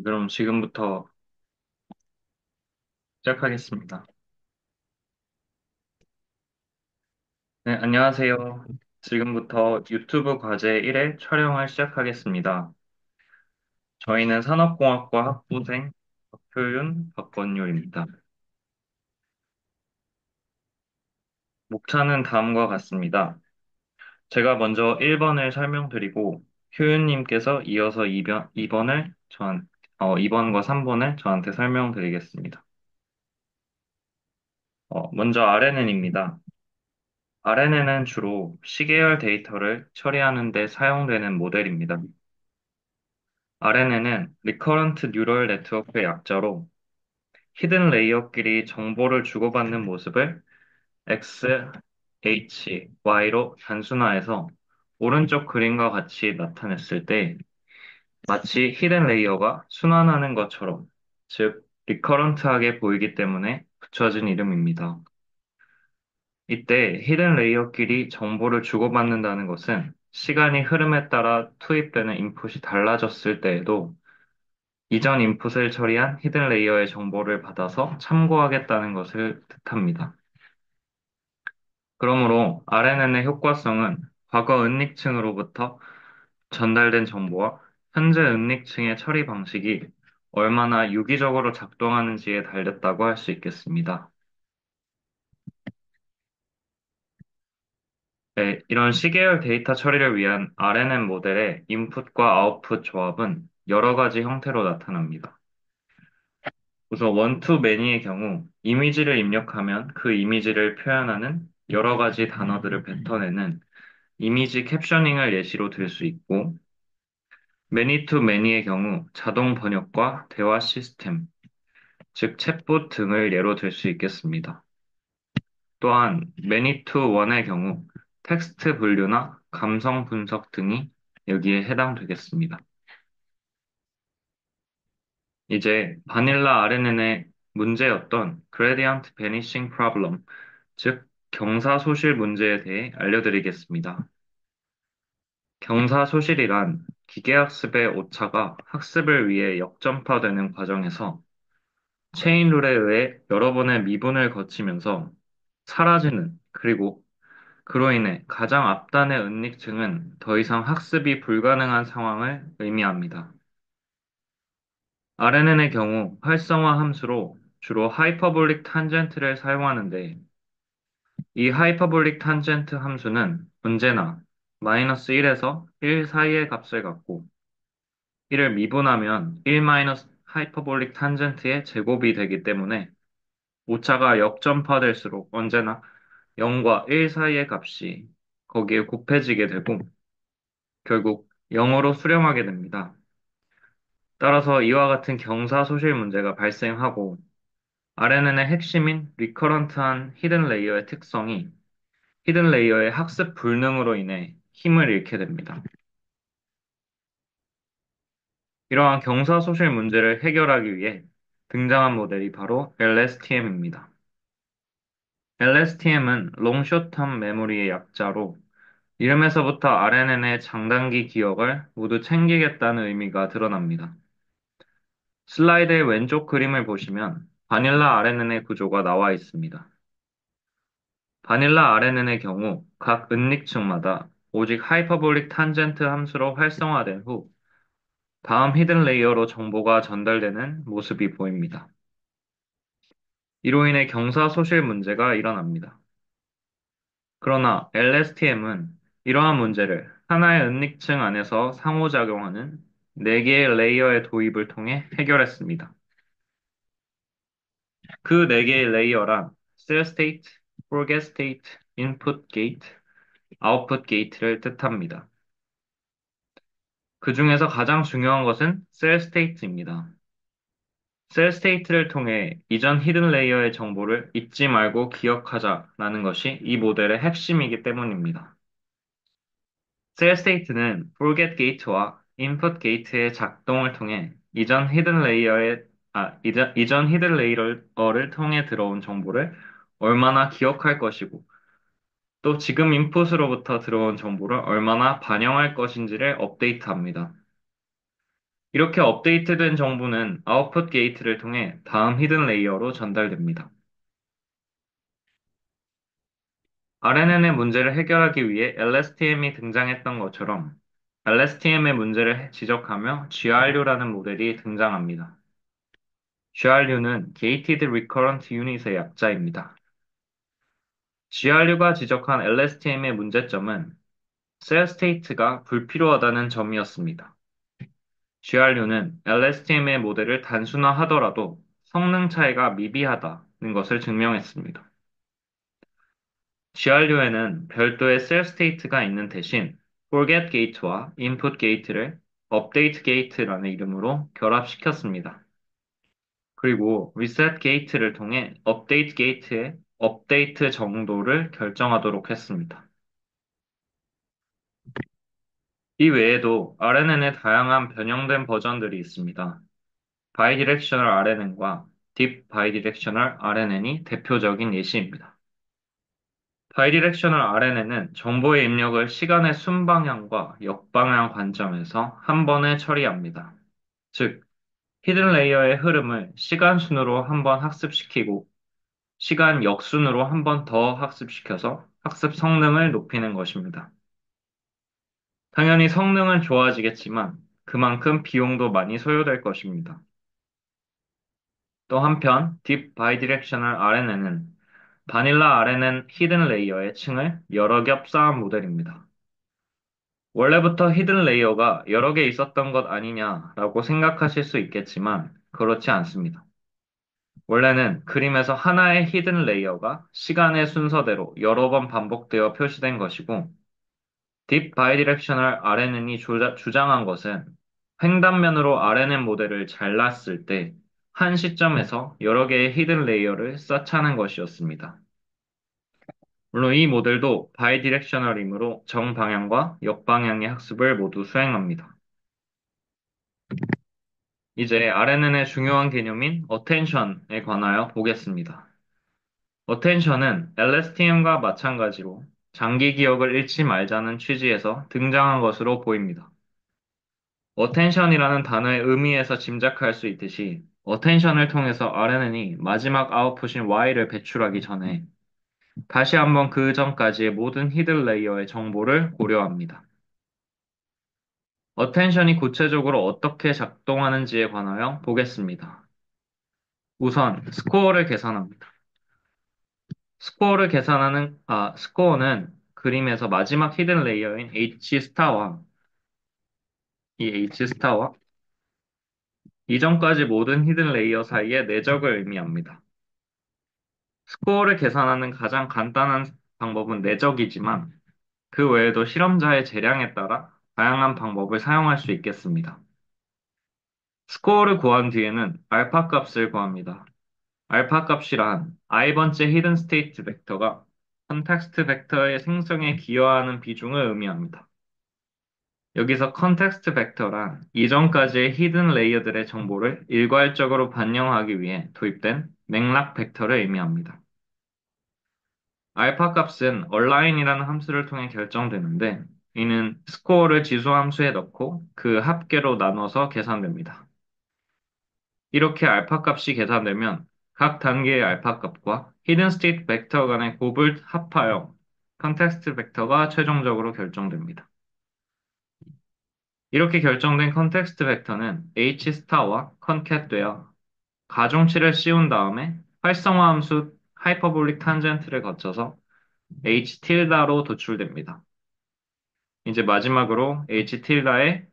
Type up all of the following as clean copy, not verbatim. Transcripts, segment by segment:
그럼 지금부터 시작하겠습니다. 네, 안녕하세요. 지금부터 유튜브 과제 1회 촬영을 시작하겠습니다. 저희는 산업공학과 학부생 박효윤, 박건율입니다. 목차는 다음과 같습니다. 제가 먼저 1번을 설명드리고 효윤님께서 이어서 2번과 3번을 저한테 설명드리겠습니다. 먼저 RNN입니다. RNN은 주로 시계열 데이터를 처리하는 데 사용되는 모델입니다. RNN은 Recurrent Neural Network의 약자로 히든 레이어끼리 정보를 주고받는 모습을 X, H, Y로 단순화해서 오른쪽 그림과 같이 나타냈을 때 마치 히든 레이어가 순환하는 것처럼, 즉, 리커런트하게 보이기 때문에 붙여진 이름입니다. 이때 히든 레이어끼리 정보를 주고받는다는 것은 시간이 흐름에 따라 투입되는 인풋이 달라졌을 때에도 이전 인풋을 처리한 히든 레이어의 정보를 받아서 참고하겠다는 것을 뜻합니다. 그러므로 RNN의 효과성은 과거 은닉층으로부터 전달된 정보와 현재 은닉층의 처리 방식이 얼마나 유기적으로 작동하는지에 달렸다고 할 수 있겠습니다. 네, 이런 시계열 데이터 처리를 위한 RNN 모델의 인풋과 아웃풋 조합은 여러 가지 형태로 나타납니다. 우선 원투 매니의 경우 이미지를 입력하면 그 이미지를 표현하는 여러 가지 단어들을 뱉어내는 이미지 캡셔닝을 예시로 들 수 있고, 매니 투 매니의 경우 자동 번역과 대화 시스템, 즉 챗봇 등을 예로 들 수 있겠습니다. 또한 매니 투 원의 경우 텍스트 분류나 감성 분석 등이 여기에 해당되겠습니다. 이제 바닐라 RNN의 문제였던 Gradient Vanishing Problem, 즉 경사소실 문제에 대해 알려드리겠습니다. 경사소실이란 기계학습의 오차가 학습을 위해 역전파되는 과정에서 체인룰에 의해 여러 번의 미분을 거치면서 사라지는, 그리고 그로 인해 가장 앞단의 은닉층은 더 이상 학습이 불가능한 상황을 의미합니다. RNN의 경우 활성화 함수로 주로 하이퍼볼릭 탄젠트를 사용하는데, 이 하이퍼볼릭 탄젠트 함수는 언제나 마이너스 1에서 1 사이의 값을 갖고, 이를 미분하면 1 마이너스 하이퍼볼릭 탄젠트의 제곱이 되기 때문에 오차가 역전파될수록 언제나 0과 1 사이의 값이 거기에 곱해지게 되고 결국 0으로 수렴하게 됩니다. 따라서 이와 같은 경사소실 문제가 발생하고 RNN의 핵심인 리커런트한 히든 레이어의 특성이 히든 레이어의 학습 불능으로 인해 힘을 잃게 됩니다. 이러한 경사소실 문제를 해결하기 위해 등장한 모델이 바로 LSTM입니다. LSTM은 Long Short Term Memory의 약자로 이름에서부터 RNN의 장단기 기억을 모두 챙기겠다는 의미가 드러납니다. 슬라이드의 왼쪽 그림을 보시면 바닐라 RNN의 구조가 나와 있습니다. 바닐라 RNN의 경우 각 은닉층마다 오직 하이퍼볼릭 탄젠트 함수로 활성화된 후 다음 히든 레이어로 정보가 전달되는 모습이 보입니다. 이로 인해 경사소실 문제가 일어납니다. 그러나 LSTM은 이러한 문제를 하나의 은닉층 안에서 상호작용하는 4개의 레이어의 도입을 통해 해결했습니다. 그 4개의 레이어란 Cell State, Forget State, Input Gate, Output Gate를 뜻합니다. 그 중에서 가장 중요한 것은 Cell State입니다. Cell State를 통해 이전 히든 레이어의 정보를 잊지 말고 기억하자라는 것이 이 모델의 핵심이기 때문입니다. 셀 스테이트는 forget gate와 input gate의 작동을 통해 이전 히든 레이어를 통해 들어온 정보를 얼마나 기억할 것이고 또 지금 인풋으로부터 들어온 정보를 얼마나 반영할 것인지를 업데이트합니다. 이렇게 업데이트된 정보는 아웃풋 게이트를 통해 다음 히든 레이어로 전달됩니다. RNN의 문제를 해결하기 위해 LSTM이 등장했던 것처럼 LSTM의 문제를 지적하며 GRU라는 모델이 등장합니다. GRU는 Gated Recurrent Unit의 약자입니다. GRU가 지적한 LSTM의 문제점은 셀 스테이트가 불필요하다는 점이었습니다. GRU는 LSTM의 모델을 단순화하더라도 성능 차이가 미비하다는 것을 증명했습니다. GRU에는 별도의 셀 스테이트가 있는 대신 forget gate와 input gate를 update gate라는 이름으로 결합시켰습니다. 그리고 reset gate를 통해 update gate의 업데이트 정도를 결정하도록 했습니다. 이 외에도 RNN의 다양한 변형된 버전들이 있습니다. 바이디렉셔널 RNN과 딥 바이디렉셔널 RNN이 대표적인 예시입니다. 바이디렉셔널 RNN은 정보의 입력을 시간의 순방향과 역방향 관점에서 한 번에 처리합니다. 즉, 히든 레이어의 흐름을 시간 순으로 한 번 학습시키고 시간 역순으로 한 번 더 학습시켜서 학습 성능을 높이는 것입니다. 당연히 성능은 좋아지겠지만 그만큼 비용도 많이 소요될 것입니다. 또 한편 딥 바이디렉셔널 RNN은 바닐라 RNN 히든 레이어의 층을 여러 겹 쌓은 모델입니다. 원래부터 히든 레이어가 여러 개 있었던 것 아니냐라고 생각하실 수 있겠지만 그렇지 않습니다. 원래는 그림에서 하나의 히든 레이어가 시간의 순서대로 여러 번 반복되어 표시된 것이고 딥 바이디렉셔널 RNN이 주장한 것은 횡단면으로 RNN 모델을 잘랐을 때 한 시점에서 여러 개의 히든 레이어를 쌓자는 것이었습니다. 물론 이 모델도 바이디렉셔널이므로 정방향과 역방향의 학습을 모두 수행합니다. 이제 RNN의 중요한 개념인 어텐션에 관하여 보겠습니다. 어텐션은 LSTM과 마찬가지로 장기 기억을 잃지 말자는 취지에서 등장한 것으로 보입니다. 어텐션이라는 단어의 의미에서 짐작할 수 있듯이 어텐션을 통해서 RNN이 마지막 아웃풋인 Y를 배출하기 전에 다시 한번 그 전까지의 모든 히든 레이어의 정보를 고려합니다. 어텐션이 구체적으로 어떻게 작동하는지에 관하여 보겠습니다. 우선 스코어를 계산합니다. 스코어는 그림에서 마지막 히든 레이어인 H 스타와 이 H 스타와 이전까지 모든 히든 레이어 사이의 내적을 의미합니다. 스코어를 계산하는 가장 간단한 방법은 내적이지만 그 외에도 실험자의 재량에 따라 다양한 방법을 사용할 수 있겠습니다. 스코어를 구한 뒤에는 알파 값을 구합니다. 알파 값이란 i번째 히든 스테이트 벡터가 컨텍스트 벡터의 생성에 기여하는 비중을 의미합니다. 여기서 컨텍스트 벡터란 이전까지의 히든 레이어들의 정보를 일괄적으로 반영하기 위해 도입된 맥락 벡터를 의미합니다. 알파 값은 얼라인이라는 함수를 통해 결정되는데 이는 스코어를 지수 함수에 넣고 그 합계로 나눠서 계산됩니다. 이렇게 알파 값이 계산되면 각 단계의 알파 값과 히든 스테이트 벡터 간의 곱을 합하여 컨텍스트 벡터가 최종적으로 결정됩니다. 이렇게 결정된 컨텍스트 벡터는 H 스타와 컨캣되어 가중치를 씌운 다음에 활성화 함수 하이퍼볼릭 탄젠트를 거쳐서 H 틸다로 도출됩니다. 이제 마지막으로 H 틸다에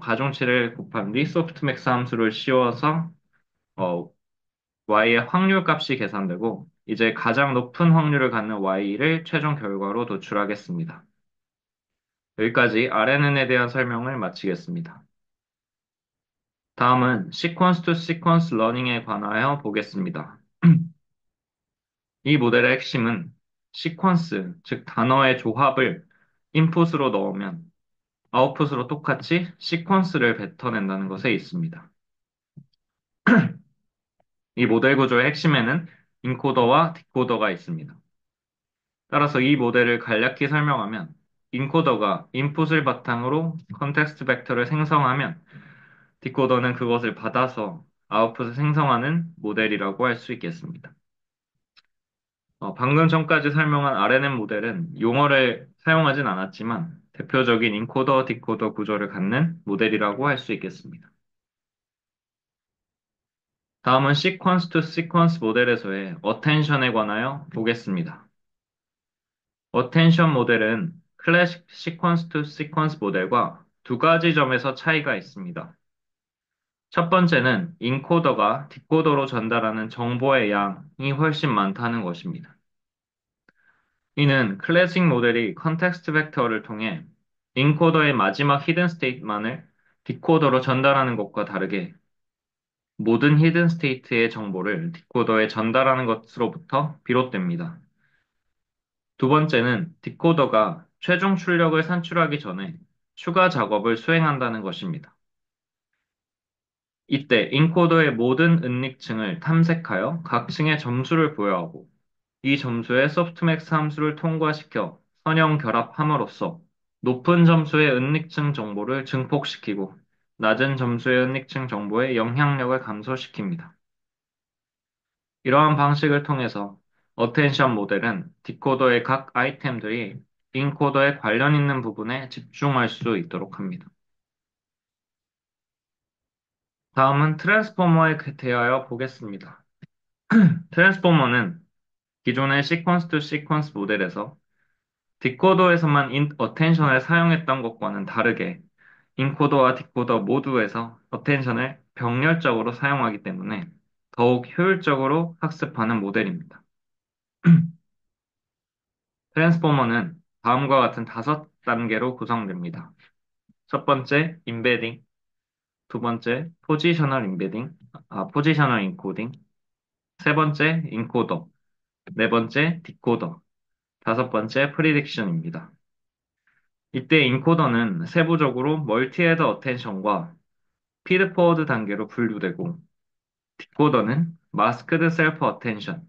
가중치를 곱한 뒤 소프트맥스 함수를 씌워서 어, Y의 확률 값이 계산되고 이제 가장 높은 확률을 갖는 Y를 최종 결과로 도출하겠습니다. 여기까지 RNN에 대한 설명을 마치겠습니다. 다음은 시퀀스 투 시퀀스 러닝에 관하여 보겠습니다. 이 모델의 핵심은 시퀀스, 즉 단어의 조합을 인풋으로 넣으면 아웃풋으로 똑같이 시퀀스를 뱉어낸다는 것에 있습니다. 이 모델 구조의 핵심에는 인코더와 디코더가 있습니다. 따라서 이 모델을 간략히 설명하면 인코더가 인풋을 바탕으로 컨텍스트 벡터를 생성하면 디코더는 그것을 받아서 아웃풋을 생성하는 모델이라고 할 수 있겠습니다. 방금 전까지 설명한 RNN 모델은 용어를 사용하진 않았지만 대표적인 인코더, 디코더 구조를 갖는 모델이라고 할 수 있겠습니다. 다음은 시퀀스 투 시퀀스 모델에서의 어텐션에 관하여 보겠습니다. 어텐션 모델은 클래식 시퀀스 투 시퀀스 모델과 두 가지 점에서 차이가 있습니다. 첫 번째는 인코더가 디코더로 전달하는 정보의 양이 훨씬 많다는 것입니다. 이는 클래식 모델이 컨텍스트 벡터를 통해 인코더의 마지막 히든 스테이트만을 디코더로 전달하는 것과 다르게 모든 히든 스테이트의 정보를 디코더에 전달하는 것으로부터 비롯됩니다. 두 번째는 디코더가 최종 출력을 산출하기 전에 추가 작업을 수행한다는 것입니다. 이때 인코더의 모든 은닉층을 탐색하여 각 층의 점수를 부여하고 이 점수에 소프트맥스 함수를 통과시켜 선형 결합함으로써 높은 점수의 은닉층 정보를 증폭시키고 낮은 점수의 은닉층 정보의 영향력을 감소시킵니다. 이러한 방식을 통해서 어텐션 모델은 디코더의 각 아이템들이 인코더에 관련 있는 부분에 집중할 수 있도록 합니다. 다음은 트랜스포머에 대하여 보겠습니다. 트랜스포머는 기존의 시퀀스 투 시퀀스 모델에서 디코더에서만 어텐션을 사용했던 것과는 다르게 인코더와 디코더 모두에서 어텐션을 병렬적으로 사용하기 때문에 더욱 효율적으로 학습하는 모델입니다. 트랜스포머는 다음과 같은 5단계로 구성됩니다. 첫 번째, 임베딩. 두 번째, 포지셔널 인코딩. 세 번째, 인코더. 네 번째, 디코더. 다섯 번째, 프리딕션입니다. 이때 인코더는 세부적으로 멀티헤더 어텐션과 피드포워드 단계로 분류되고, 디코더는 마스크드 셀프 어텐션,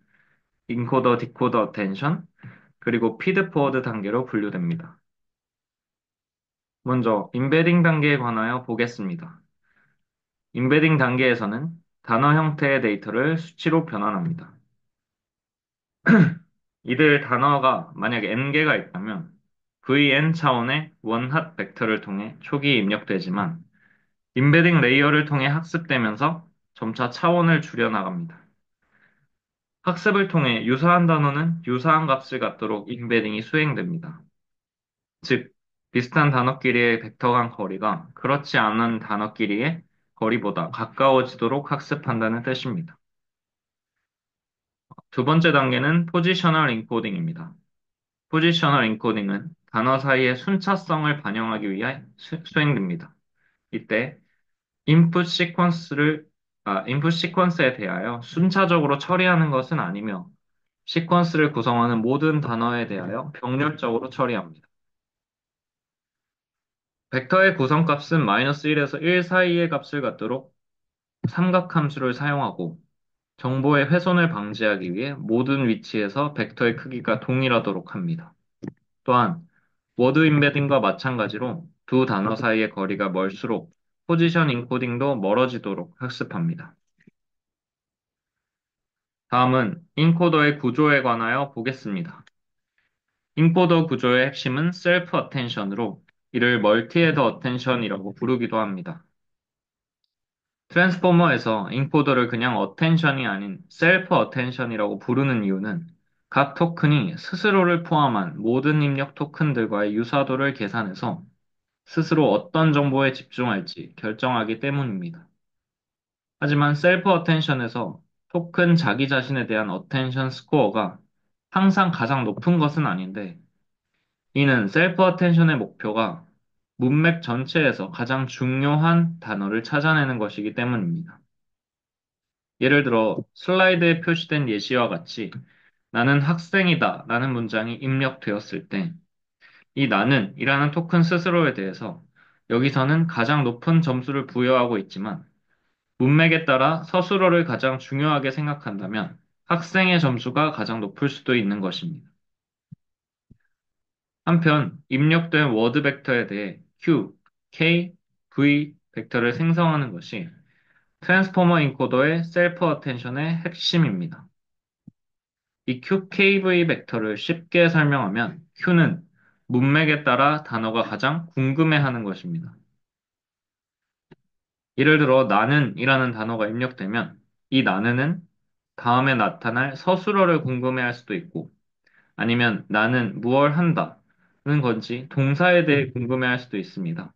인코더 디코더 어텐션, 그리고 피드포워드 단계로 분류됩니다. 먼저 임베딩 단계에 관하여 보겠습니다. 임베딩 단계에서는 단어 형태의 데이터를 수치로 변환합니다. 이들 단어가 만약에 n개가 있다면 vn 차원의 원핫 벡터를 통해 초기 입력되지만 임베딩 레이어를 통해 학습되면서 점차 차원을 줄여나갑니다. 학습을 통해 유사한 단어는 유사한 값을 갖도록 임베딩이 수행됩니다. 즉, 비슷한 단어끼리의 벡터 간 거리가 그렇지 않은 단어끼리의 거리보다 가까워지도록 학습한다는 뜻입니다. 두 번째 단계는 포지셔널 인코딩입니다. 포지셔널 인코딩은 단어 사이의 순차성을 반영하기 위해 수행됩니다. 이때 인풋 시퀀스에 대하여 순차적으로 처리하는 것은 아니며 시퀀스를 구성하는 모든 단어에 대하여 병렬적으로 처리합니다. 벡터의 구성값은 -1에서 1 사이의 값을 갖도록 삼각함수를 사용하고 정보의 훼손을 방지하기 위해 모든 위치에서 벡터의 크기가 동일하도록 합니다. 또한 워드 임베딩과 마찬가지로 두 단어 사이의 거리가 멀수록 포지션 인코딩도 멀어지도록 학습합니다. 다음은 인코더의 구조에 관하여 보겠습니다. 인코더 구조의 핵심은 셀프 어텐션으로 이를 멀티헤더 어텐션이라고 부르기도 합니다. 트랜스포머에서 인코더를 그냥 어텐션이 아닌 셀프 어텐션이라고 부르는 이유는 각 토큰이 스스로를 포함한 모든 입력 토큰들과의 유사도를 계산해서 스스로 어떤 정보에 집중할지 결정하기 때문입니다. 하지만 셀프 어텐션에서 토큰 자기 자신에 대한 어텐션 스코어가 항상 가장 높은 것은 아닌데, 이는 셀프 어텐션의 목표가 문맥 전체에서 가장 중요한 단어를 찾아내는 것이기 때문입니다. 예를 들어 슬라이드에 표시된 예시와 같이 나는 학생이다 라는 문장이 입력되었을 때 이 나는 이라는 토큰 스스로에 대해서 여기서는 가장 높은 점수를 부여하고 있지만 문맥에 따라 서술어를 가장 중요하게 생각한다면 학생의 점수가 가장 높을 수도 있는 것입니다. 한편 입력된 워드 벡터에 대해 Q, K, V, 벡터를 생성하는 것이 트랜스포머 인코더의 셀프 어텐션의 핵심입니다. 이 QKV 벡터를 쉽게 설명하면 Q는 문맥에 따라 단어가 가장 궁금해하는 것입니다. 예를 들어 나는 이라는 단어가 입력되면 이 나는은 다음에 나타날 서술어를 궁금해할 수도 있고 아니면 나는 무얼 한다는 건지 동사에 대해 궁금해할 수도 있습니다.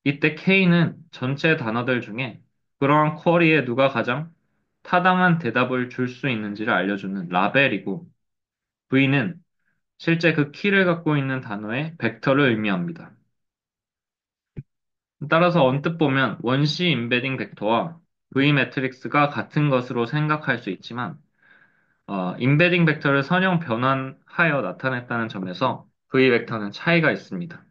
이때 K는 전체 단어들 중에 그러한 쿼리에 누가 가장 타당한 대답을 줄 수 있는지를 알려주는 라벨이고 V는 실제 그 키를 갖고 있는 단어의 벡터를 의미합니다. 따라서 언뜻 보면 원시 임베딩 벡터와 V 매트릭스가 같은 것으로 생각할 수 있지만 임베딩 벡터를 선형 변환하여 나타냈다는 점에서 V 벡터는 차이가 있습니다.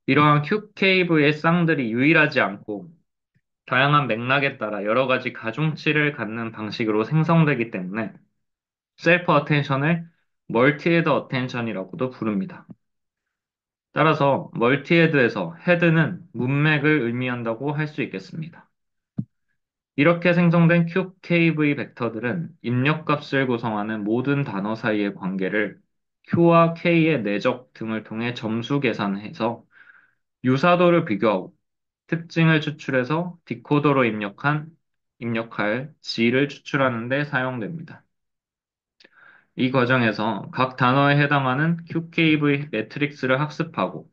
이러한 QKV의 쌍들이 유일하지 않고 다양한 맥락에 따라 여러 가지 가중치를 갖는 방식으로 생성되기 때문에 셀프 어텐션을 멀티헤드 어텐션이라고도 부릅니다. 따라서 멀티헤드에서 헤드는 문맥을 의미한다고 할 수 있겠습니다. 이렇게 생성된 QKV 벡터들은 입력값을 구성하는 모든 단어 사이의 관계를 Q와 K의 내적 등을 통해 점수 계산해서 유사도를 비교하고 특징을 추출해서 디코더로 입력할 G를 추출하는 데 사용됩니다. 이 과정에서 각 단어에 해당하는 QKV 매트릭스를 학습하고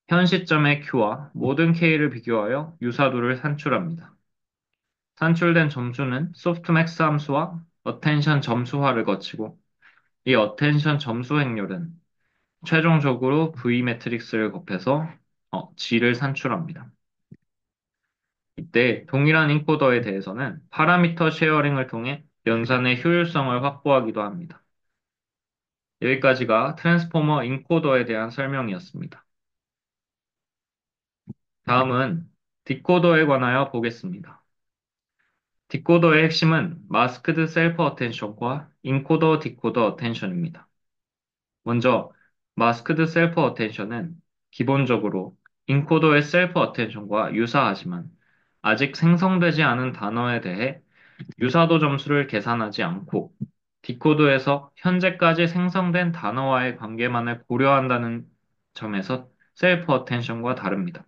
현 시점의 Q와 모든 K를 비교하여 유사도를 산출합니다. 산출된 점수는 소프트맥스 함수와 어텐션 점수화를 거치고 이 어텐션 점수 행렬은 최종적으로 V 매트릭스를 곱해서 G를 산출합니다. 이때 동일한 인코더에 대해서는 파라미터 쉐어링을 통해 연산의 효율성을 확보하기도 합니다. 여기까지가 트랜스포머 인코더에 대한 설명이었습니다. 다음은 디코더에 관하여 보겠습니다. 디코더의 핵심은 마스크드 셀프 어텐션과 인코더 디코더 어텐션입니다. 먼저 마스크드 셀프 어텐션은 기본적으로 인코더의 셀프 어텐션과 유사하지만 아직 생성되지 않은 단어에 대해 유사도 점수를 계산하지 않고 디코더에서 현재까지 생성된 단어와의 관계만을 고려한다는 점에서 셀프 어텐션과 다릅니다.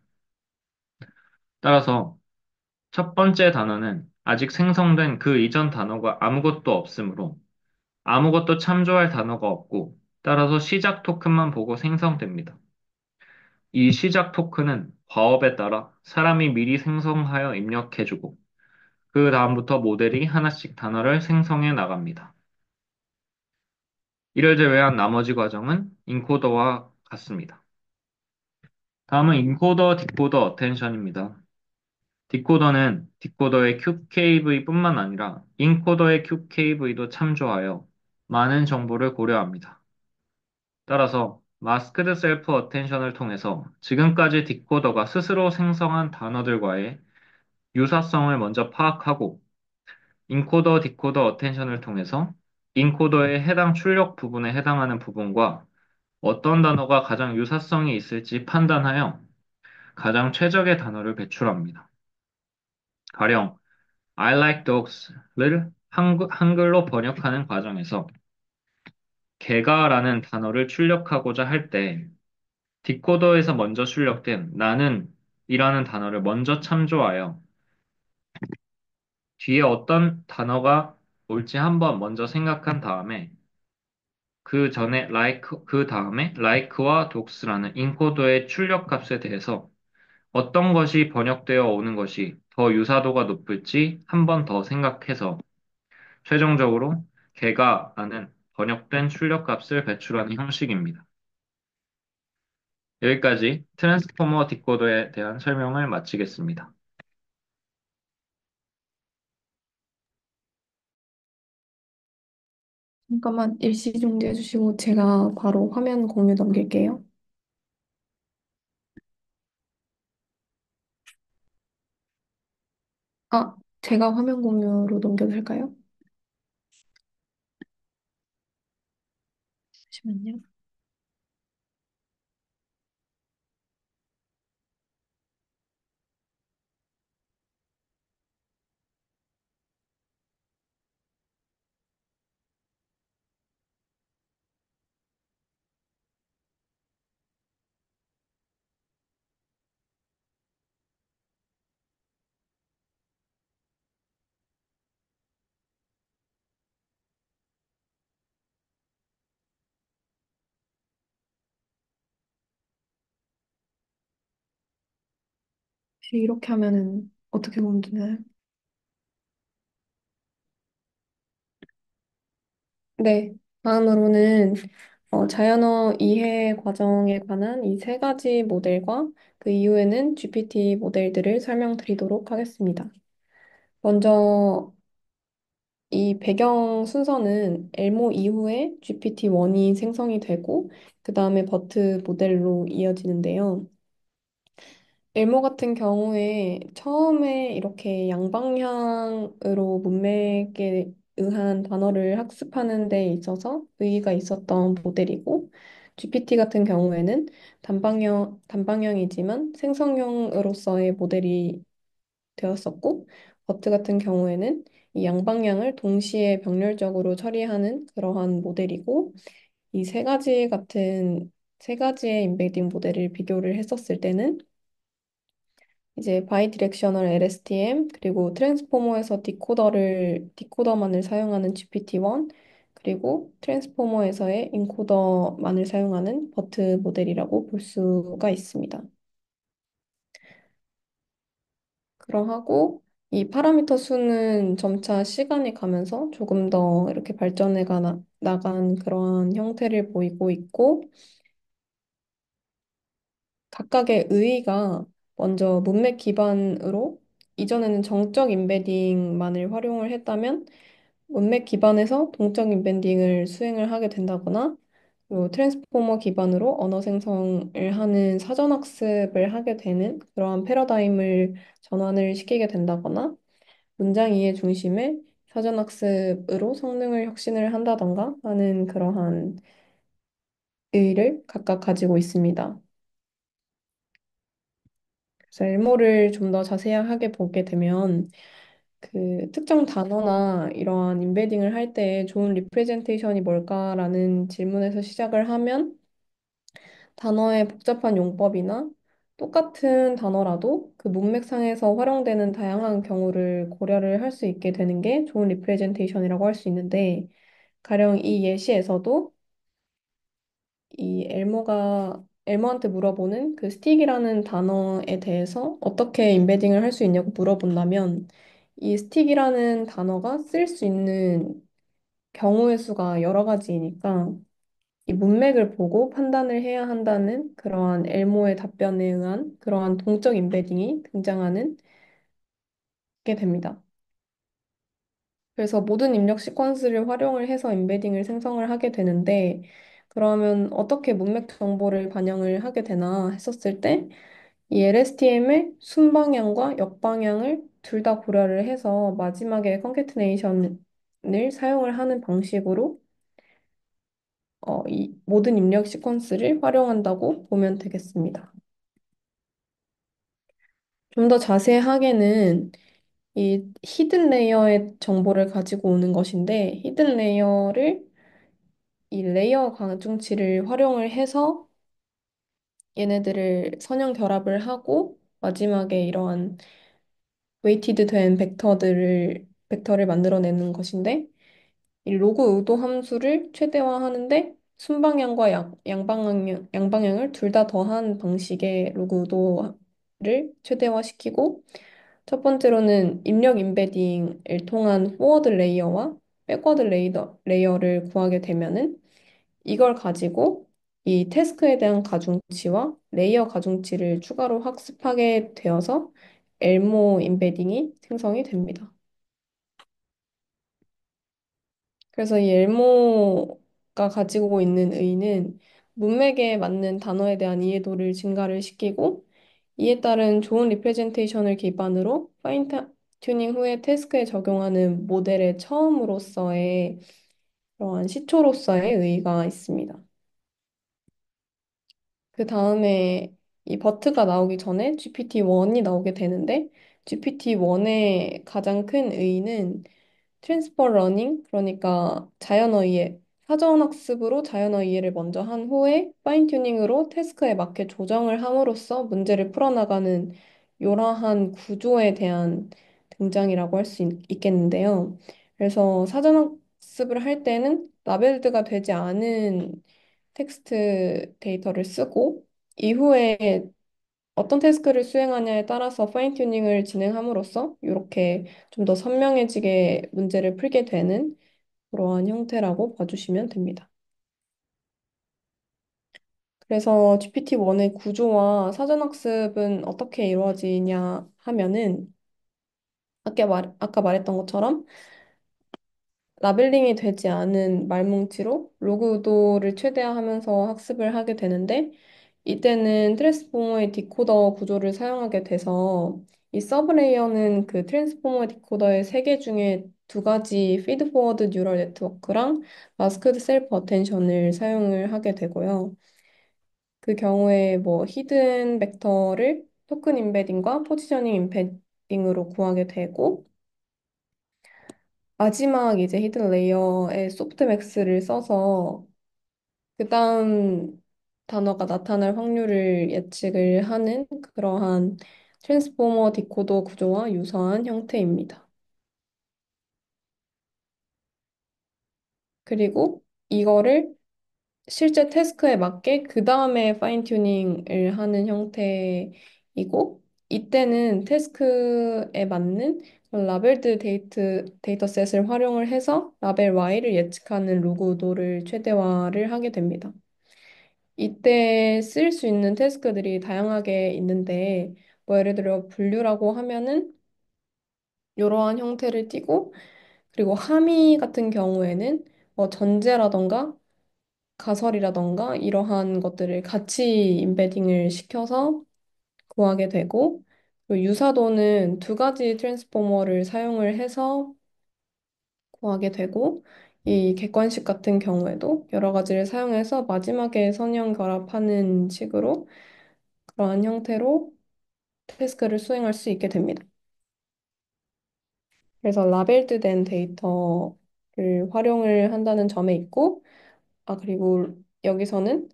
따라서 첫 번째 단어는 아직 생성된 그 이전 단어가 아무것도 없으므로 아무것도 참조할 단어가 없고 따라서 시작 토큰만 보고 생성됩니다. 이 시작 토큰은 과업에 따라 사람이 미리 생성하여 입력해주고 그 다음부터 모델이 하나씩 단어를 생성해 나갑니다. 이를 제외한 나머지 과정은 인코더와 같습니다. 다음은 인코더, 디코더 어텐션입니다. 디코더는 디코더의 QKV뿐만 아니라 인코더의 QKV도 참조하여 많은 정보를 고려합니다. 따라서 마스크드 셀프 어텐션을 통해서 지금까지 디코더가 스스로 생성한 단어들과의 유사성을 먼저 파악하고 인코더, 디코더 어텐션을 통해서 인코더의 해당 출력 부분에 해당하는 부분과 어떤 단어가 가장 유사성이 있을지 판단하여 가장 최적의 단어를 배출합니다. 가령 I like dogs를 한글로 번역하는 과정에서 개가라는 단어를 출력하고자 할 때 디코더에서 먼저 출력된 나는 이라는 단어를 먼저 참조하여 뒤에 어떤 단어가 올지 한번 먼저 생각한 다음에 그 다음에 like와 dogs라는 인코더의 출력 값에 대해서 어떤 것이 번역되어 오는 것이 더 유사도가 높을지 한 번 더 생각해서 최종적으로 개가라는 번역된 출력 값을 배출하는 형식입니다. 여기까지 트랜스포머 디코더에 대한 설명을 마치겠습니다. 잠깐만 일시 중지해 주시고 제가 바로 화면 공유 넘길게요. 아, 제가 화면 공유로 넘겨도 될까요? 잠시만요. 이렇게 하면은 어떻게 보면 되나요? 네. 다음으로는 자연어 이해 과정에 관한 이 세 가지 모델과 그 이후에는 GPT 모델들을 설명드리도록 하겠습니다. 먼저 이 배경 순서는 엘모 이후에 GPT-1이 생성이 되고 그 다음에 버트 모델로 이어지는데요. 엘모 같은 경우에 처음에 이렇게 양방향으로 문맥에 의한 단어를 학습하는 데 있어서 의의가 있었던 모델이고 GPT 같은 경우에는 단방향이지만 생성형으로서의 모델이 되었었고 버트 같은 경우에는 이 양방향을 동시에 병렬적으로 처리하는 그러한 모델이고 이 세 가지의 임베딩 모델을 비교를 했었을 때는 이제 바이디렉셔널 LSTM 그리고 트랜스포머에서 디코더만을 사용하는 GPT-1 그리고 트랜스포머에서의 인코더만을 사용하는 버트 모델이라고 볼 수가 있습니다. 그러하고 이 파라미터 수는 점차 시간이 가면서 조금 더 이렇게 나간 그러한 형태를 보이고 있고 각각의 의의가 먼저 문맥 기반으로 이전에는 정적 임베딩만을 활용을 했다면 문맥 기반에서 동적 임베딩을 수행을 하게 된다거나 그리고 트랜스포머 기반으로 언어 생성을 하는 사전 학습을 하게 되는 그러한 패러다임을 전환을 시키게 된다거나 문장 이해 중심의 사전 학습으로 성능을 혁신을 한다던가 하는 그러한 의의를 각각 가지고 있습니다. 그래서 엘모를 좀 더 자세하게 보게 되면 그 특정 단어나 이러한 인베딩을 할 때 좋은 리프레젠테이션이 뭘까라는 질문에서 시작을 하면 단어의 복잡한 용법이나 똑같은 단어라도 그 문맥상에서 활용되는 다양한 경우를 고려를 할 수 있게 되는 게 좋은 리프레젠테이션이라고 할 수 있는데 가령 이 예시에서도 이 엘모한테 물어보는 그 스틱이라는 단어에 대해서 어떻게 임베딩을 할 수 있냐고 물어본다면 이 스틱이라는 단어가 쓸 수 있는 경우의 수가 여러 가지이니까 이 문맥을 보고 판단을 해야 한다는 그러한 엘모의 답변에 의한 그러한 동적 임베딩이 등장하는 게 됩니다. 그래서 모든 입력 시퀀스를 활용을 해서 임베딩을 생성을 하게 되는데 그러면 어떻게 문맥 정보를 반영을 하게 되나 했었을 때 이 LSTM의 순방향과 역방향을 둘 다 고려를 해서 마지막에 컨캐트네이션을 사용을 하는 방식으로 이 모든 입력 시퀀스를 활용한다고 보면 되겠습니다. 좀 더 자세하게는 이 히든 레이어의 정보를 가지고 오는 것인데 히든 레이어를 이 레이어 가중치를 활용을 해서 얘네들을 선형 결합을 하고 마지막에 이러한 웨이티드 된 벡터를 만들어내는 것인데 이 로그 의도 함수를 최대화하는데 순방향과 양방향을 둘 다 더한 방식의 로그 의도를 최대화시키고 첫 번째로는 입력 임베딩을 통한 포워드 레이어와 백워드 레이어를 구하게 되면은 이걸 가지고 이 태스크에 대한 가중치와 레이어 가중치를 추가로 학습하게 되어서 엘모 임베딩이 생성이 됩니다. 그래서 이 엘모가 가지고 있는 의의는 문맥에 맞는 단어에 대한 이해도를 증가를 시키고 이에 따른 좋은 리프레젠테이션을 기반으로 파인 튜닝 후에 태스크에 적용하는 모델의 처음으로서의 그러한 시초로서의 의의가 있습니다. 그 다음에 이 버트가 나오기 전에 GPT-1이 나오게 되는데 GPT-1의 가장 큰 의의는 트랜스퍼 러닝, 그러니까 사전 학습으로 자연어 이해를 먼저 한 후에 파인 튜닝으로 태스크에 맞게 조정을 함으로써 문제를 풀어나가는 요러한 구조에 대한 등장이라고 할 수 있겠는데요. 그래서 사전 학습을 할 때는 라벨드가 되지 않은 텍스트 데이터를 쓰고 이후에 어떤 태스크를 수행하냐에 따라서 파인 튜닝을 진행함으로써 이렇게 좀 더 선명해지게 문제를 풀게 되는 그러한 형태라고 봐주시면 됩니다. 그래서 GPT-1의 구조와 사전학습은 어떻게 이루어지냐 하면은 아까 말했던 것처럼 라벨링이 되지 않은 말뭉치로 로그 의도를 최대화하면서 학습을 하게 되는데 이때는 트랜스포머의 디코더 구조를 사용하게 돼서 이 서브 레이어는 그 트랜스포머 디코더의 세 개 중에 두 가지 피드 포워드 뉴럴 네트워크랑 마스크드 셀프 어텐션을 사용을 하게 되고요. 그 경우에 뭐 히든 벡터를 토큰 임베딩과 포지셔닝 임베딩으로 구하게 되고 마지막 이제 히든 레이어에 소프트맥스를 써서 그 다음 단어가 나타날 확률을 예측을 하는 그러한 트랜스포머 디코더 구조와 유사한 형태입니다. 그리고 이거를 실제 태스크에 맞게 그 다음에 파인 튜닝을 하는 형태이고 이때는 태스크에 맞는 라벨드 데이터셋을 활용을 해서 라벨 Y를 예측하는 로그 의도를 최대화를 하게 됩니다. 이때 쓸 수 있는 태스크들이 다양하게 있는데 뭐 예를 들어 분류라고 하면은 이러한 형태를 띠고 그리고 함의 같은 경우에는 뭐 전제라던가 가설이라던가 이러한 것들을 같이 임베딩을 시켜서 구하게 되고 그리고 유사도는 두 가지 트랜스포머를 사용을 해서 구하게 되고 이 객관식 같은 경우에도 여러 가지를 사용해서 마지막에 선형 결합하는 식으로 그러한 형태로 태스크를 수행할 수 있게 됩니다. 그래서 라벨드 된 데이터를 활용을 한다는 점에 있고 그리고 여기서는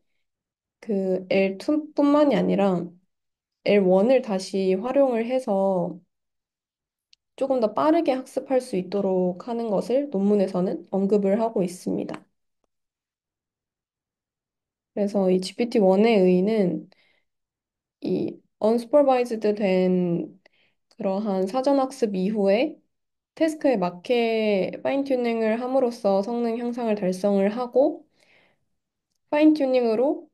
그 L2뿐만이 아니라 L1을 다시 활용을 해서 조금 더 빠르게 학습할 수 있도록 하는 것을 논문에서는 언급을 하고 있습니다. 그래서 이 GPT-1의 의의는 이 unsupervised 된 그러한 사전학습 이후에 태스크에 맞게 파인 튜닝을 함으로써 성능 향상을 달성을 하고 파인 튜닝으로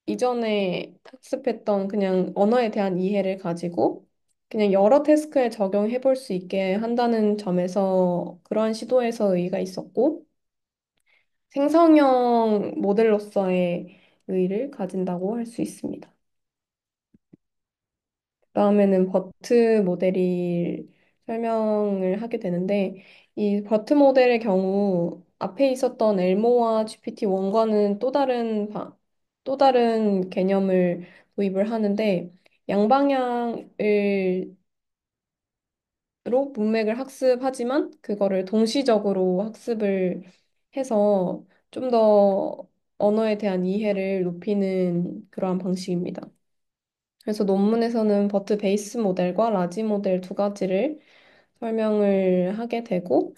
이전에 학습했던 그냥 언어에 대한 이해를 가지고 그냥 여러 태스크에 적용해 볼 수 있게 한다는 점에서 그러한 시도에서 의의가 있었고 생성형 모델로서의 의의를 가진다고 할 수 있습니다. 그다음에는 버트 모델이 설명을 하게 되는데 이 버트 모델의 경우 앞에 있었던 엘모와 GPT-1과는 또 다른 개념을 도입을 하는데 양방향을 로 문맥을 학습하지만 그거를 동시적으로 학습을 해서 좀 더 언어에 대한 이해를 높이는 그러한 방식입니다. 그래서 논문에서는 버트 베이스 모델과 라지 모델 두 가지를 설명을 하게 되고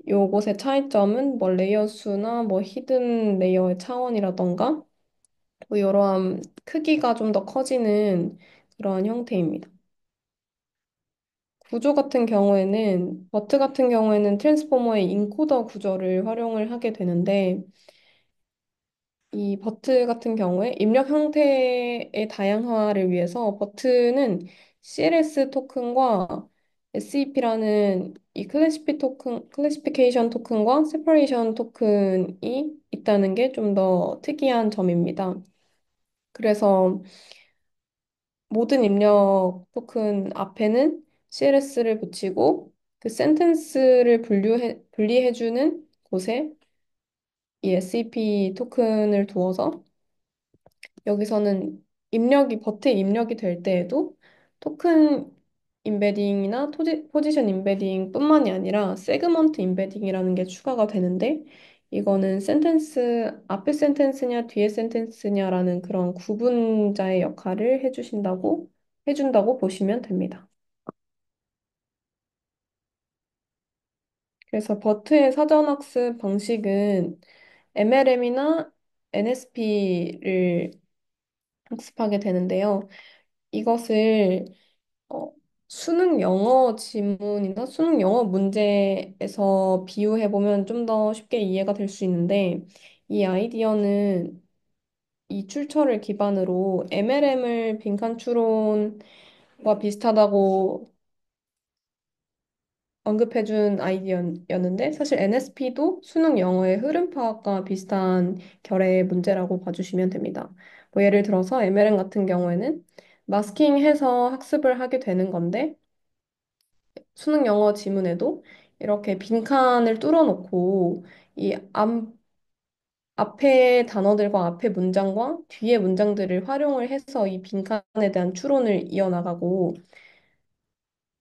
요것의 차이점은 뭐 레이어 수나 뭐 히든 레이어의 차원이라던가 뭐 이러한 크기가 좀 더 커지는 그러한 형태입니다. 구조 같은 경우에는 버트 같은 경우에는 트랜스포머의 인코더 구조를 활용을 하게 되는데 이 버트 같은 경우에 입력 형태의 다양화를 위해서 버트는 CLS 토큰과 SEP라는 이 클래시피케이션 토큰과 세퍼레이션 토큰이 있다는 게 좀 더 특이한 점입니다. 그래서 모든 입력 토큰 앞에는 CLS를 붙이고 그 센텐스를 분리해주는 곳에 이 SEP 토큰을 두어서 여기서는 버트에 입력이 될 때에도 토큰 임베딩이나 포지션 임베딩뿐만이 아니라 세그먼트 임베딩이라는 게 추가가 되는데 이거는 앞에 센텐스냐 뒤에 센텐스냐라는 그런 구분자의 역할을 해준다고 보시면 됩니다. 그래서 버트의 사전학습 방식은 MLM이나 NSP를 학습하게 되는데요. 이것을 어, 수능 영어 지문이나 수능 영어 문제에서 비유해보면 좀 더 쉽게 이해가 될 수 있는데, 이 아이디어는 이 출처를 기반으로 MLM을 빈칸 추론과 비슷하다고 언급해준 아이디어였는데, 사실 NSP도 수능 영어의 흐름 파악과 비슷한 결의 문제라고 봐주시면 됩니다. 뭐 예를 들어서 MLM 같은 경우에는 마스킹해서 학습을 하게 되는 건데, 수능 영어 지문에도 이렇게 빈칸을 뚫어놓고 이 앞에 단어들과 앞에 문장과 뒤에 문장들을 활용을 해서 이 빈칸에 대한 추론을 이어나가고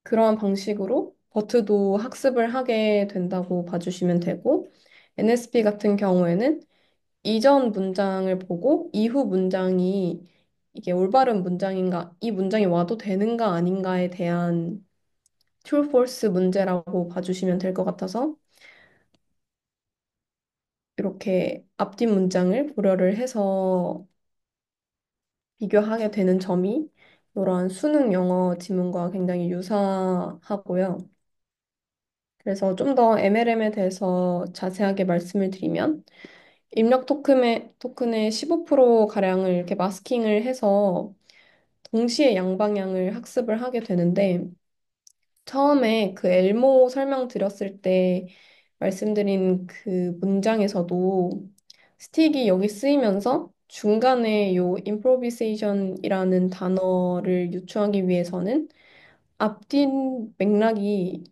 그러한 방식으로 버트도 학습을 하게 된다고 봐주시면 되고 NSP 같은 경우에는 이전 문장을 보고 이후 문장이 이게 올바른 문장인가, 이 문장이 와도 되는가 아닌가에 대한 true, false 문제라고 봐주시면 될 것 같아서 이렇게 앞뒤 문장을 고려를 해서 비교하게 되는 점이 이러한 수능 영어 지문과 굉장히 유사하고요. 그래서 좀 더 MLM에 대해서 자세하게 말씀을 드리면 입력 토큰의 15%가량을 이렇게 마스킹을 해서 동시에 양방향을 학습을 하게 되는데 처음에 그 엘모 설명드렸을 때 말씀드린 그 문장에서도 스틱이 여기 쓰이면서 중간에 요 improvisation이라는 단어를 유추하기 위해서는 앞뒤 맥락이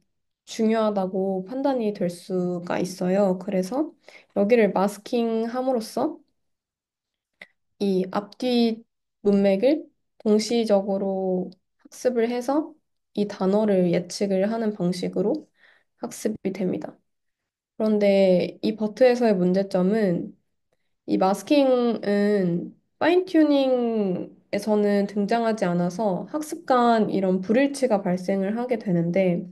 중요하다고 판단이 될 수가 있어요. 그래서 여기를 마스킹함으로써 이 앞뒤 문맥을 동시적으로 학습을 해서 이 단어를 예측을 하는 방식으로 학습이 됩니다. 그런데 이 버트에서의 문제점은 이 마스킹은 파인 튜닝에서는 등장하지 않아서 학습 간 이런 불일치가 발생을 하게 되는데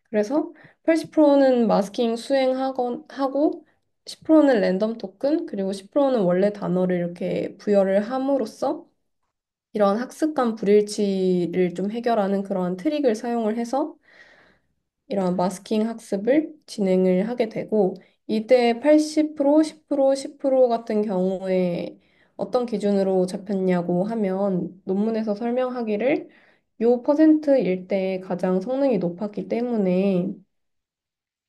그래서 80%는 마스킹 하고 10%는 랜덤 토큰 그리고 10%는 원래 단어를 이렇게 부여를 함으로써 이런 학습관 불일치를 좀 해결하는 그러한 트릭을 사용을 해서 이러한 마스킹 학습을 진행을 하게 되고 이때 80%, 10%, 10% 같은 경우에 어떤 기준으로 잡혔냐고 하면 논문에서 설명하기를 요 퍼센트일 때 가장 성능이 높았기 때문에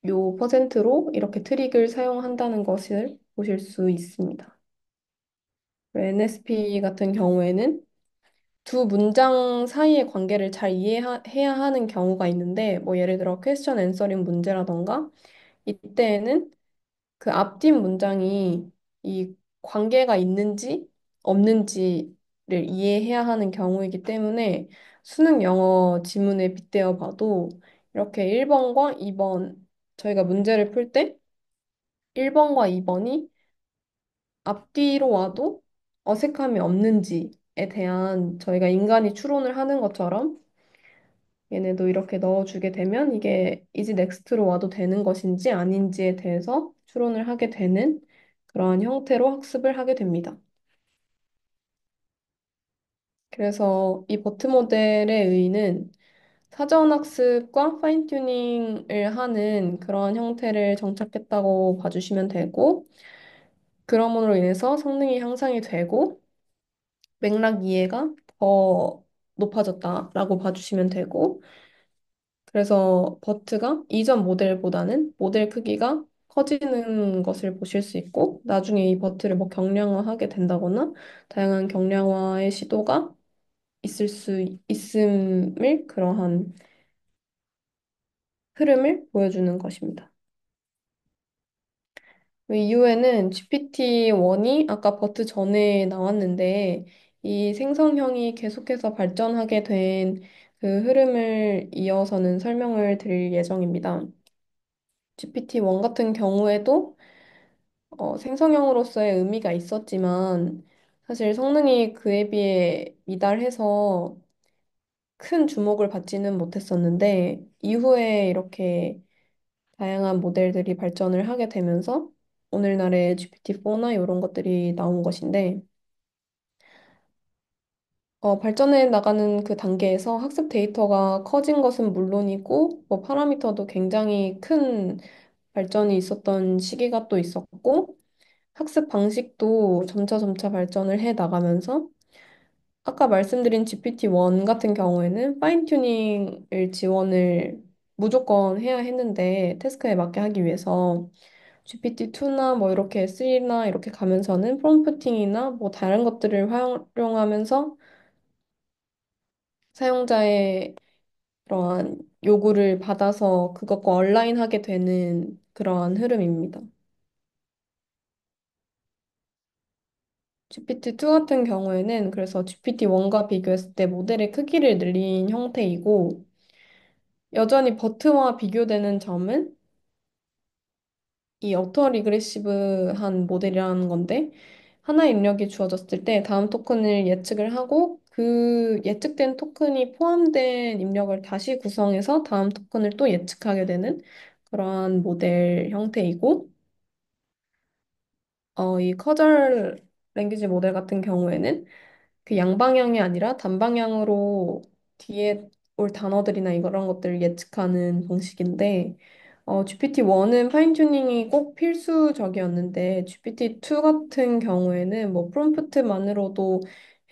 요 퍼센트로 이렇게 트릭을 사용한다는 것을 보실 수 있습니다. NSP 같은 경우에는 두 문장 사이의 관계를 잘 이해해야 하는 경우가 있는데, 뭐 예를 들어 퀘스천 앤서링 문제라던가, 이때에는 그 앞뒷 문장이 이 관계가 있는지 없는지를 이해해야 하는 경우이기 때문에 수능 영어 지문에 빗대어 봐도 이렇게 1번과 2번, 저희가 문제를 풀 때 1번과 2번이 앞뒤로 와도 어색함이 없는지에 대한 저희가 인간이 추론을 하는 것처럼 얘네도 이렇게 넣어주게 되면 이게 이지 넥스트로 와도 되는 것인지 아닌지에 대해서 추론을 하게 되는 그러한 형태로 학습을 하게 됩니다. 그래서 이 버트 모델의 의의는 사전 학습과 파인 튜닝을 하는 그러한 형태를 정착했다고 봐주시면 되고, 그러므로 인해서 성능이 향상이 되고, 맥락 이해가 더 높아졌다라고 봐주시면 되고, 그래서 버트가 이전 모델보다는 모델 크기가 커지는 것을 보실 수 있고, 나중에 이 버트를 뭐 경량화하게 된다거나, 다양한 경량화의 시도가 있을 수 있음을 그러한 흐름을 보여주는 것입니다. 그 이후에는 GPT-1이 아까 버트 전에 나왔는데, 이 생성형이 계속해서 발전하게 된 그 흐름을 이어서는 설명을 드릴 예정입니다. GPT-1 같은 경우에도 생성형으로서의 의미가 있었지만 사실 성능이 그에 비해 미달해서 큰 주목을 받지는 못했었는데 이후에 이렇게 다양한 모델들이 발전을 하게 되면서 오늘날의 GPT-4나 이런 것들이 나온 것인데 발전해 나가는 그 단계에서 학습 데이터가 커진 것은 물론이고, 뭐 파라미터도 굉장히 큰 발전이 있었던 시기가 또 있었고, 학습 방식도 점차 발전을 해 나가면서, 아까 말씀드린 GPT-1 같은 경우에는 파인 튜닝을 지원을 무조건 해야 했는데, 태스크에 맞게 하기 위해서 GPT-2나 뭐 이렇게 3나 이렇게 가면서는 프롬프팅이나 뭐 다른 것들을 활용하면서 사용자의 그러한 요구를 받아서 그것과 얼라인하게 되는 그러한 흐름입니다. GPT-2 같은 경우에는 그래서 GPT-1과 비교했을 때 모델의 크기를 늘린 형태이고 여전히 버트와 비교되는 점은 이 어터 리그레시브한 모델이라는 건데 하나의 입력이 주어졌을 때 다음 토큰을 예측을 하고 그 예측된 토큰이 포함된 입력을 다시 구성해서 다음 토큰을 또 예측하게 되는 그러한 모델 형태이고 이 커절 랭귀지 모델 같은 경우에는 그 양방향이 아니라 단방향으로 뒤에 올 단어들이나 이런 것들을 예측하는 방식인데 GPT-1은 파인 튜닝이 꼭 필수적이었는데 GPT-2 같은 경우에는 뭐 프롬프트만으로도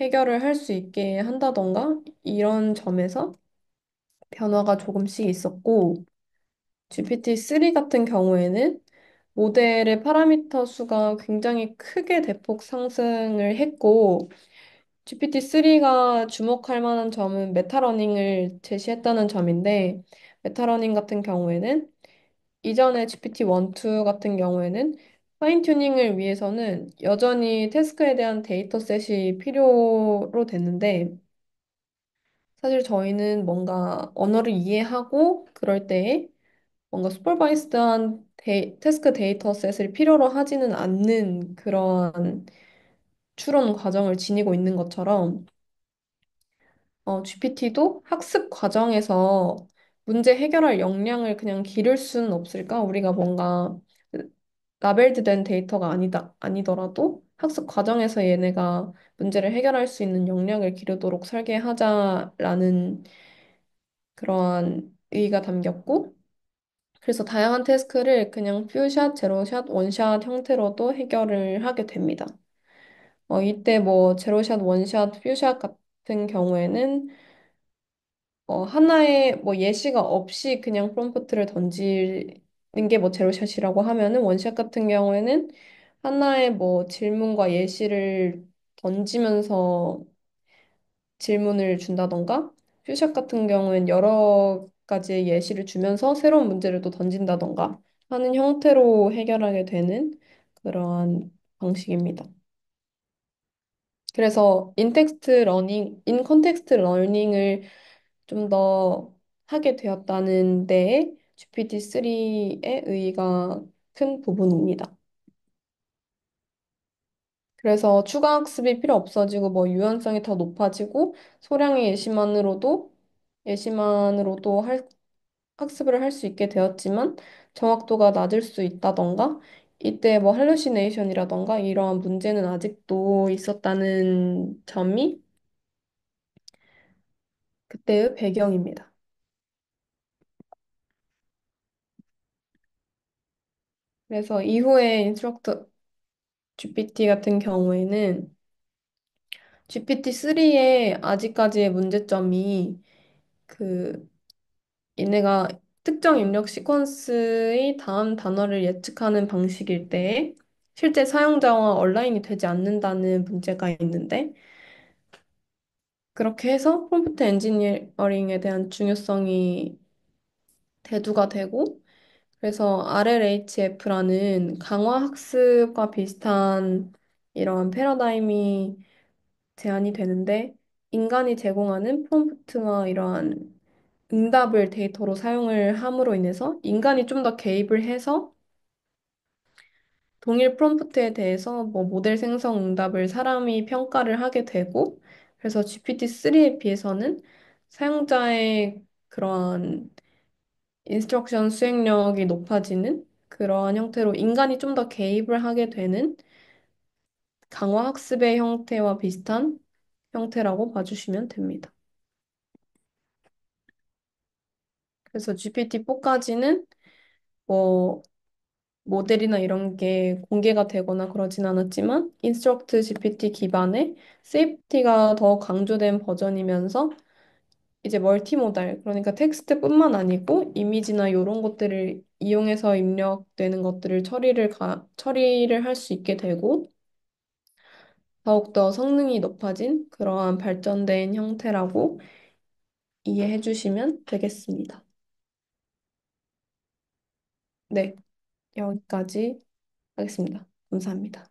해결을 할 수 있게 한다던가 이런 점에서 변화가 조금씩 있었고 GPT-3 같은 경우에는 모델의 파라미터 수가 굉장히 크게 대폭 상승을 했고 GPT-3가 주목할 만한 점은 메타러닝을 제시했다는 점인데, 메타러닝 같은 경우에는 이전에 GPT-1, 2 같은 경우에는 파인 튜닝을 위해서는 여전히 태스크에 대한 데이터셋이 필요로 됐는데, 사실 저희는 뭔가 언어를 이해하고 그럴 때에 뭔가 슈퍼바이스드한 태스크 데이터셋을 필요로 하지는 않는 그런 추론 과정을 지니고 있는 것처럼 GPT도 학습 과정에서 문제 해결할 역량을 그냥 기를 수는 없을까? 우리가 뭔가 라벨드된 데이터가 아니더라도 학습 과정에서 얘네가 문제를 해결할 수 있는 역량을 기르도록 설계하자라는 그러한 의의가 담겼고, 그래서 다양한 태스크를 그냥 퓨샷, 제로샷, 원샷 형태로도 해결을 하게 됩니다. 이때 뭐 제로샷, 원샷, 퓨샷 같은 경우에는 하나의 뭐 예시가 없이 그냥 프롬프트를 던지는 게 뭐 제로샷이라고 하면은 원샷 같은 경우에는 하나의 뭐 질문과 예시를 던지면서 질문을 준다던가 퓨샷 같은 경우엔 여러 가지의 예시를 주면서 새로운 문제를 또 던진다던가 하는 형태로 해결하게 되는 그러한 방식입니다. 그래서 인 컨텍스트 러닝을 좀 더 하게 되었다는 데에 GPT-3의 의의가 큰 부분입니다. 그래서 추가 학습이 필요 없어지고 뭐 유연성이 더 높아지고 소량의 예시만으로도 학습을 할 수 있게 되었지만 정확도가 낮을 수 있다던가 이때 뭐 할루시네이션이라던가 이러한 문제는 아직도 있었다는 점이 그때의 배경입니다. 그래서 이후에 인스트럭터 GPT 같은 경우에는 GPT-3의 아직까지의 문제점이 그 얘네가 특정 입력 시퀀스의 다음 단어를 예측하는 방식일 때 실제 사용자와 얼라인이 되지 않는다는 문제가 있는데 그렇게 해서 프롬프트 엔지니어링에 대한 중요성이 대두가 되고 그래서 RLHF라는 강화 학습과 비슷한 이러한 패러다임이 제한이 되는데 인간이 제공하는 프롬프트와 이러한 응답을 데이터로 사용을 함으로 인해서 인간이 좀 더 개입을 해서 동일 프롬프트에 대해서 뭐 모델 생성 응답을 사람이 평가를 하게 되고 그래서 GPT-3에 비해서는 사용자의 그러한 인스트럭션 수행력이 높아지는 그러한 형태로 인간이 좀 더 개입을 하게 되는 강화 학습의 형태와 비슷한 형태라고 봐주시면 됩니다. 그래서 GPT-4까지는 뭐 모델이나 이런 게 공개가 되거나 그러진 않았지만 인스트럭트 GPT 기반의 세이프티가 더 강조된 버전이면서 이제 멀티모달, 그러니까 텍스트뿐만 아니고 이미지나 이런 것들을 이용해서 입력되는 것들을 처리를 할 수 있게 되고 더욱더 성능이 높아진 그러한 발전된 형태라고 이해해 주시면 되겠습니다. 네, 여기까지 하겠습니다. 감사합니다.